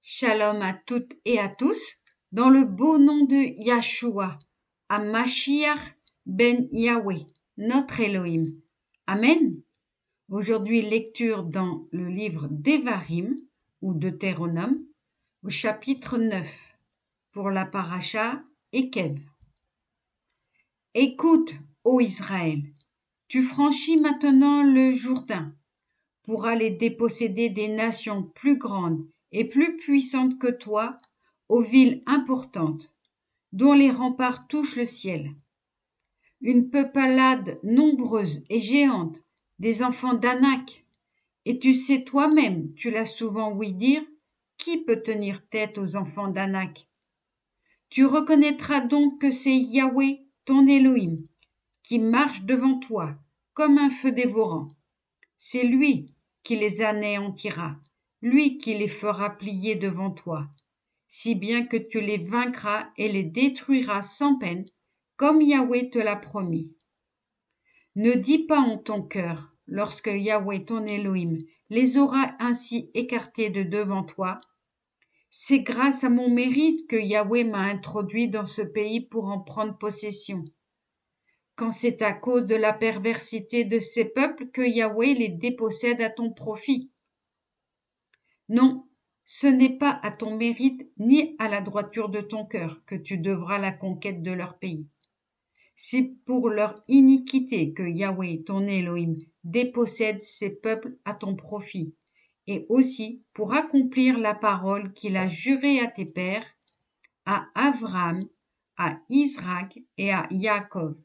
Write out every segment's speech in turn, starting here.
Shalom à toutes et à tous, dans le beau nom de Yahshua, à Mashiach ben Yahweh, notre Elohim. Amen. Aujourd'hui, lecture dans le livre d'Evarim, ou Deutéronome, au chapitre 9, pour la paracha Ekev. Écoute, ô Israël, tu franchis maintenant le Jourdain pour aller déposséder des nations plus grandes et plus puissantes que toi, aux villes importantes, dont les remparts touchent le ciel. Une peuplade nombreuse et géante, des enfants d'Anak. Et tu sais toi-même, tu l'as souvent ouï dire, qui peut tenir tête aux enfants d'Anak? Tu reconnaîtras donc que c'est Yahweh, ton Elohim, qui marche devant toi, comme un feu dévorant. C'est lui qui les anéantira, lui qui les fera plier devant toi, si bien que tu les vaincras et les détruiras sans peine, comme Yahweh te l'a promis. Ne dis pas en ton cœur, lorsque Yahweh ton Elohim les aura ainsi écartés de devant toi, c'est grâce à mon mérite que Yahweh m'a introduit dans ce pays pour en prendre possession. Quand c'est à cause de la perversité de ces peuples que Yahweh les dépossède à ton profit. Non, ce n'est pas à ton mérite ni à la droiture de ton cœur que tu devras la conquête de leur pays. C'est pour leur iniquité que Yahweh, ton Elohim, dépossède ces peuples à ton profit, et aussi pour accomplir la parole qu'il a jurée à tes pères, à Abraham, à Isaac et à Jacob.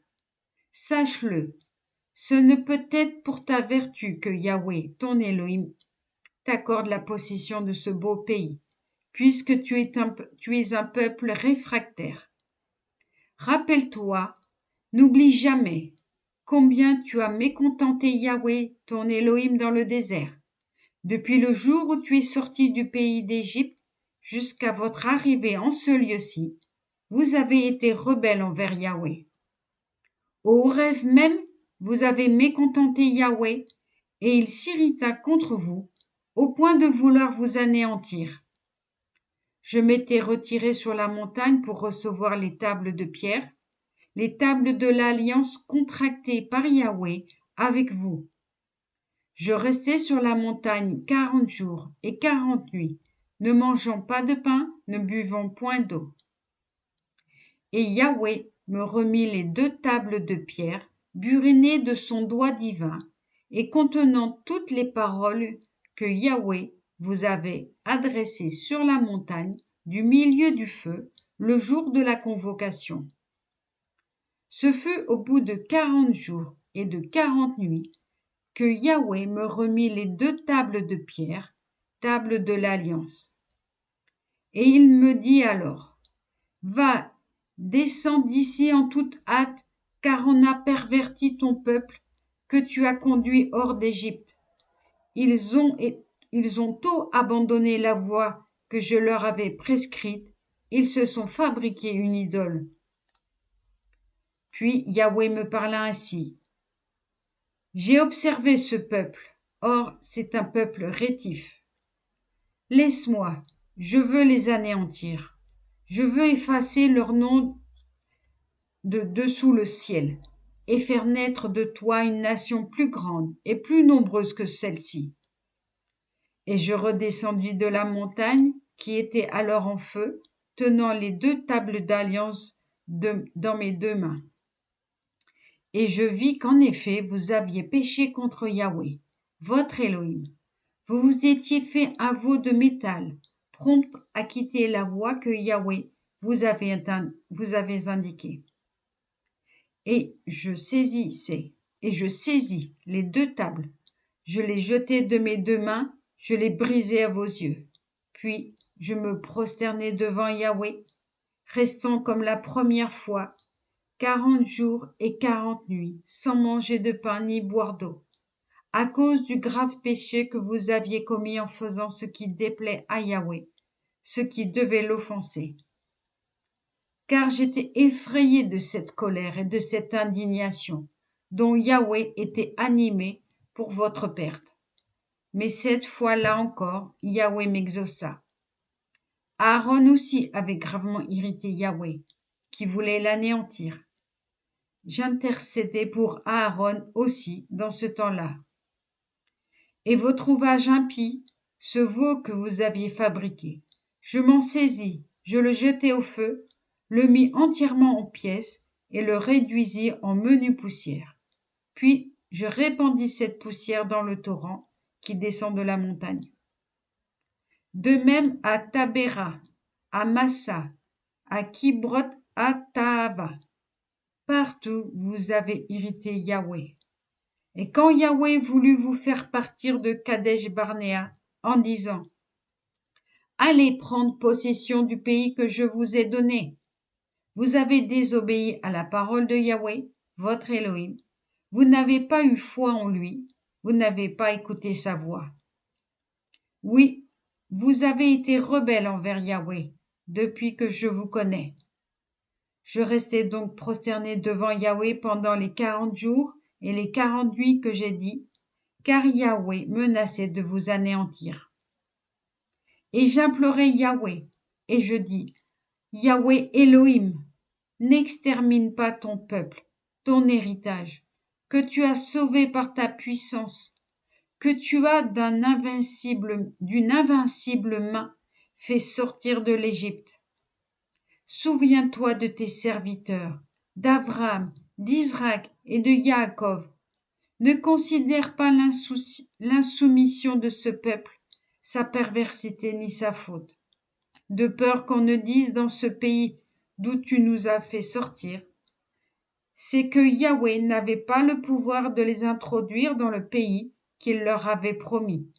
Sache-le, ce ne peut être pour ta vertu que Yahweh, ton Elohim, t'accorde la possession de ce beau pays, puisque tu es un peuple réfractaire. Rappelle-toi, n'oublie jamais combien tu as mécontenté Yahweh, ton Elohim, dans le désert, depuis le jour où tu es sorti du pays d'Égypte jusqu'à votre arrivée en ce lieu-ci. Vous avez été rebelles envers Yahweh. Au rêve même, vous avez mécontenté Yahweh, et il s'irrita contre vous, au point de vouloir vous anéantir. Je m'étais retiré sur la montagne pour recevoir les tables de pierre, les tables de l'alliance contractées par Yahweh avec vous. Je restai sur la montagne 40 jours et 40 nuits, ne mangeant pas de pain, ne buvant point d'eau. Et Yahweh me remit les 2 tables de pierre, burinées de son doigt divin, et contenant toutes les paroles que Yahweh vous avait adressées sur la montagne du milieu du feu, le jour de la convocation. Ce fut au bout de 40 jours et de 40 nuits que Yahweh me remit les 2 tables de pierre, tables de l'alliance. Et il me dit alors, va, descends d'ici en toute hâte, car on a perverti ton peuple que tu as conduit hors d'Égypte. Ils ont tôt abandonné la voie que je leur avais prescrite, ils se sont fabriqués une idole. Puis Yahweh me parla ainsi. J'ai observé ce peuple, or c'est un peuple rétif. Laisse-moi, je veux les anéantir. Je veux effacer leur nom de dessous le ciel, et faire naître de toi une nation plus grande et plus nombreuse que celle-ci. Et je redescendis de la montagne, qui était alors en feu, tenant les 2 tables d'alliance dans mes 2 mains. Et je vis qu'en effet vous aviez péché contre Yahweh, votre Elohim. Vous vous étiez fait un veau de métal, prompt à quitter la voie que Yahweh vous avez indiquée. Et je saisis les 2 tables, je les jetai de mes 2 mains, je les brisai à vos yeux. Puis je me prosternai devant Yahweh, restant comme la première fois 40 jours et 40 nuits, sans manger de pain ni boire d'eau, à cause du grave péché que vous aviez commis en faisant ce qui déplaît à Yahweh, ce qui devait l'offenser. Car j'étais effrayé de cette colère et de cette indignation, dont Yahweh était animé pour votre perte. Mais cette fois-là encore, Yahweh m'exauça. Aaron aussi avait gravement irrité Yahweh, qui voulait l'anéantir. J'intercédais pour Aaron aussi dans ce temps-là. Et votre ouvrage impie, ce veau que vous aviez fabriqué, je m'en saisis, je le jetai au feu, le mis entièrement en pièces et le réduisis en menue poussière. Puis je répandis cette poussière dans le torrent qui descend de la montagne. De même à Tabéra, à Massa, à Kibroth Hattaava, partout vous avez irrité Yahweh. Et quand Yahweh voulut vous faire partir de Kadesh Barnéa en disant « Allez prendre possession du pays que je vous ai donné », vous avez désobéi à la parole de Yahweh, votre Elohim. Vous n'avez pas eu foi en lui, vous n'avez pas écouté sa voix. Oui, vous avez été rebelle envers Yahweh depuis que je vous connais. Je restai donc prosterné devant Yahweh pendant les 40 jours et les 40 nuits que j'ai dit, car Yahweh menaçait de vous anéantir. Et j'implorai Yahweh, et je dis, Yahweh Elohim, n'extermine pas ton peuple, ton héritage, que tu as sauvé par ta puissance, que tu as d'une invincible main fait sortir de l'Égypte. Souviens-toi de tes serviteurs, d'Abraham, d'Isaac et de Yaakov. Ne considère pas l'insoumission de ce peuple, sa perversité ni sa faute, de peur qu'on ne dise dans ce pays d'où tu nous as fait sortir, c'est que Yahweh n'avait pas le pouvoir de les introduire dans le pays qu'il leur avait promis,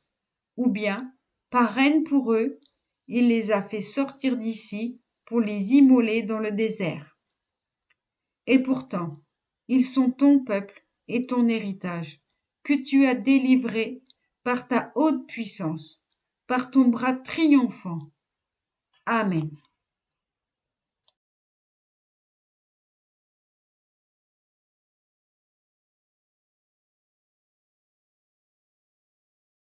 ou bien, par haine pour eux, il les a fait sortir d'ici pour les immoler dans le désert. Et pourtant, ils sont ton peuple et ton héritage, que tu as délivré par ta haute puissance, par ton bras triomphant. Amen.